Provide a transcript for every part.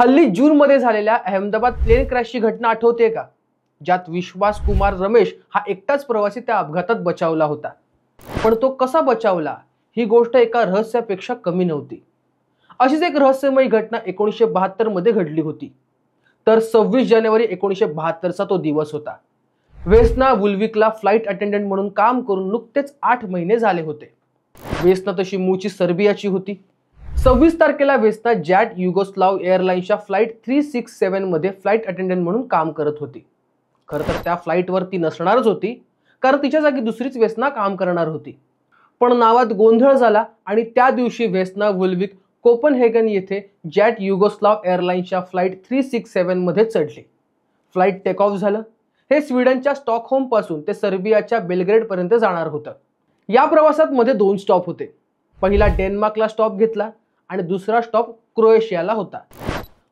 हल्ली जून मध्ये झालेल्या अहमदाबाद प्लेन क्रॅशची घटना आठवते का? ज्यात विश्वास कुमार रमेश हा एकटाच प्रवासी त्या अपघातात बचावला होता. पण तो कसा बचावला ही गोष्ट एका रहस्यापेक्षा कमी नव्हती. अशीच एक रहस्यमयी घटना 1972 मध्ये घडली होती. तर 26 जानेवारी 1972 चा तो दिवस होता. वेस्ना वुल्विकला फ्लाइट अटेंडंट म्हणून काम करून नुकतेच 8 महिने झाले होते. वेस्ना तशी मूळची सर्बियाची होती. 26 तारखेला वेस्ना जॅट युगोस्लाव एअरलाइन्सच्या फ्लाइट 367 मध्ये फ्लाइट अटेंडंट म्हणून काम करत होती. खरं तर त्या फ्लाइटवर ती नसणारच होती, कारण तिच्या जागी दुसरीच वेस्ना काम करणार होती. पण नावात गोंधळ झाला आणि त्या दिवशी वेस्ना वुल्विक कोपनहेगन येथे जॅट युगोस्लाव एअरलाइन्सच्या फ्लाइट 367 मध्ये चढली. फ्लाइट टेक ऑफ झालं. हे स्वीडनच्या स्टॉकहोम पासून ते सर्बियाच्या बेलग्रेड पर्यंत जाणार होतं. या प्रवासात मध्ये 2 स्टॉप होते. पहिला डेन्मार्कला स्टॉप घेतला आणि दुसरा स्टॉप क्रोएशियाला होता.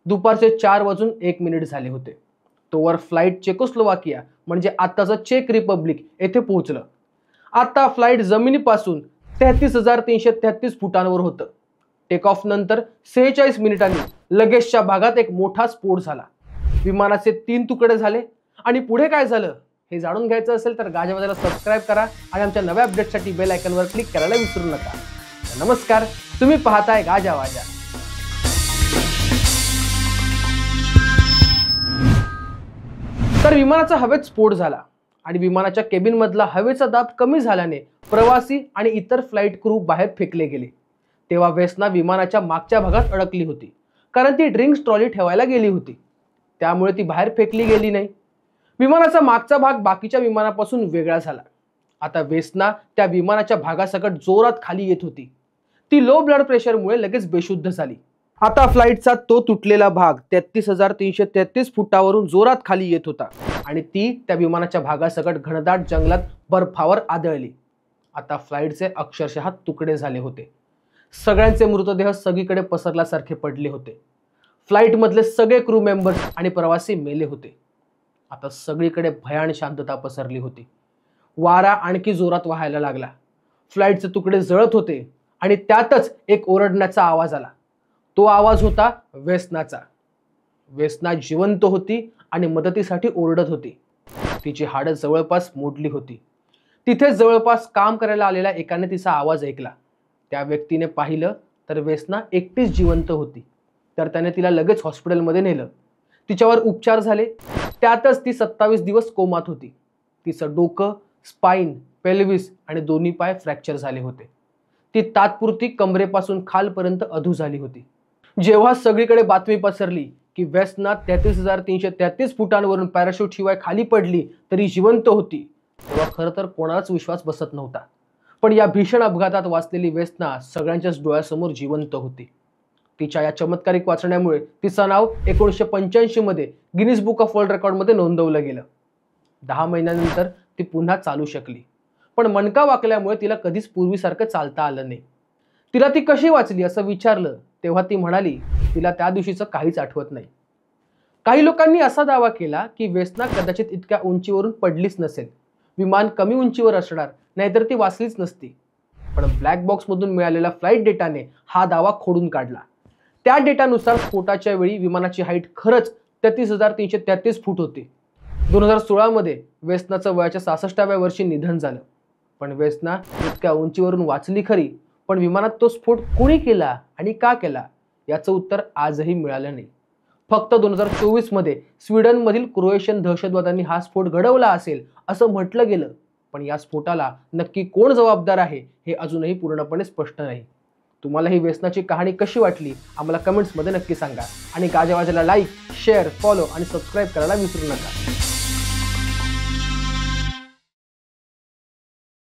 दुपारचे 4:01 झाले होते. तोवर फ्लाइट चेकोस्लोवाकिया म्हणजे आत्ताचं चेक रिपब्लिक येथे पोहोचलं. आता फ्लाइट जमिनीपासून 33,333 फुटांवर होतं. टेक ऑफ नंतर 46 मिनिटांनी लगेचच्या भागात एक मोठा स्फोट झाला. विमानाचे 3 तुकडे झाले. आणि पुढे काय झालं हे जाणून घ्यायचं असेल तर गाजावाजाला सबस्क्राईब करा आणि आमच्या नव्या अपडेटसाठी बेल आयकॉनवर क्लिक करायला विसरू नका. नमस्कार, तुम्ही पाहताय गाजावाजा. तर विमानाचा हवेत स्फोट झाला आणि विमानाच्या केबिन मधला हवेचा दाब कमी झाल्याने प्रवासी आणि इतर फ्लाइट क्रू बाहेर फेकले गेले. तेव्हा वेस्ना विमानाच्या मागच्या भागात अडकली होती, कारण ती ड्रिंक्स ट्रॉली ठेवायला गेली होती. त्यामुळे ती बाहेर फेकली गेली नाही. विमानाचा मागचा भाग बाकीच्या विमानापासून वेगळा झाला. आता वेस्ना त्या विमानाच्या भागासकट जोरात खाली येत होती. ती लो ब्लड प्रेशरमुळे लगेच बेशुद्ध झाली. आता फ्लाइटचा तो तुटलेला भाग 33,333 फुटावरून जोरात खाली येत होता आणि ती त्या विमानाच्या भागासकट घनदाट जंगलात बर्फावर आदळली. आता फ्लाइटचे अक्षरशः तुकडे झाले होते. सगळ्यांचे मृतदेह सगळीकडे पसरल्यासारखे पडले होते. फ्लाइट मधले सगळे क्रू मेंबर्स आणि प्रवासी मेले होते. आता सगळीकडे भयान शांतता पसरली होती. वारा आणखी जोरात वाहायला लागला. फ्लाइटचे तुकडे जळत होते आणि त्यातच एक ओरडण्याचा आवाज आला. तो आवाज होता वेस्नाचा. वेस्ना जिवंत होती आणि मदतीसाठी ओरडत होती. तिची हाडं जवळपास मोडली होती. तिथे जवळपास काम करायला आलेल्या एकाने तिचा आवाज ऐकला. त्या व्यक्तीने पाहिलं तर वेस्ना एकटीच जिवंत होती. तर त्याने तिला लगेच हॉस्पिटलमध्ये नेलं. तिच्यावर उपचार झाले. त्यातच ती 27 दिवस कोमात होती. तिचं डोकं, स्पाइन, पेल्विस आणि दोन्ही पाय फ्रॅक्चर झाले होते. ती तात्पुरती कमरेपासून खालपर्यंत अधू झाली होती. जेव्हा सगळीकडे बातमी पसरली की वेस्ना 33,333 फुटांवरून पॅराशूट शिवाय खाली पडली तरी जिवंत होती, तेव्हा खरं तर कोणालाच विश्वास बसत नव्हता. पण या भीषण अपघातात वाचलेली वेस्ना सगळ्यांच्याच डोळ्यासमोर जिवंत होती. तिच्या या चमत्कारिक वाचण्यामुळे तिचं नाव 1985 मध्ये गिनीज बुक ऑफ वर्ल्ड रेकॉर्डमध्ये नोंदवलं गेलं. 10 महिन्यानंतर ती पुन्हा चालू शकली. पण मणका वाकल्यामुळे तिला कधीच पूर्वीसारखं चालता आलं नाही. तिला ती कशी वाचली असं विचारलं तेव्हा ती म्हणाली, तिला त्या दिवशीचं काहीच आठवत नाही. काही लोकांनी असा दावा केला की वेस्ना कदाचित इतक्या उंचीवरून पडलीच नसेल. विमान कमी उंचीवर असणार, नाहीतर ती वाचलीच नसती. पण ब्लॅक बॉक्समधून मिळालेल्या फ्लाइट डेटाने हा दावा खोडून काढला. त्या डेटानुसार स्फोटाच्या वेळी विमानाची हाईट खरंच 33,333 फूट होती. 2016 मध्ये वेस्नाचं वयाच्या 66व्या वर्षी निधन झालं. पण वेस्ना इतक्या उंचीवरून वाचली खरी, पण विमानात तो स्फोट कोणी केला आणि का केला याचं उत्तर आजही मिळालं नाही. फक्त 2024 मध्ये स्वीडनमधील क्रोएशियन दहशतवाद्यांनी हा स्फोट घडवला असेल असं म्हटलं गेलं. पण या स्फोटाला नक्की कोण जबाबदार आहे हे अजूनही पूर्णपणे स्पष्ट नाही. तुम्हाला ही वेस्नाची कहाणी कशी वाटली आम्हाला कमेंट्समध्ये नक्की सांगा आणि गाजावाजाला लाईक, शेअर, फॉलो आणि सबस्क्राईब करायला विसरू नका.